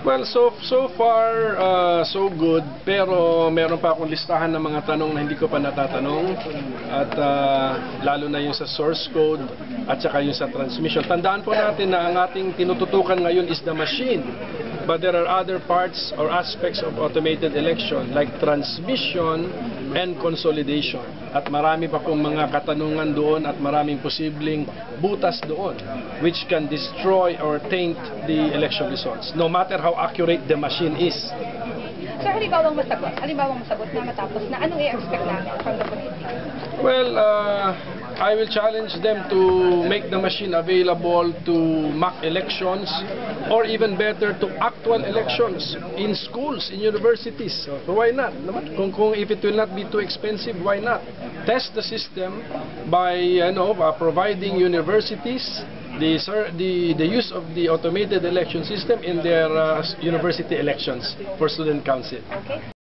Well, so far, so good. Pero meron pa akong listahan ng mga tanong na hindi ko pa natatanong. At lalo na yung sa source code at saka yung sa transmission. Tandaan po natin na ang ating tinututukan ngayon is the machine. But there are other parts or aspects of automated election like transmission and consolidation. At marami pa pong mga katanungan doon at maraming posibleng butas doon which can destroy or taint the election results, no matter how accurate the machine is. So halimbawang masagot na matapos na, anong i-expect namin from the committee? Well, I will challenge them to make the machine available to mock elections or even better to actual elections in schools, in universities. So why not? Kung if it will not be too expensive, why not? Test the system by providing universities the use of the automated election system in their university elections for student council. Okay.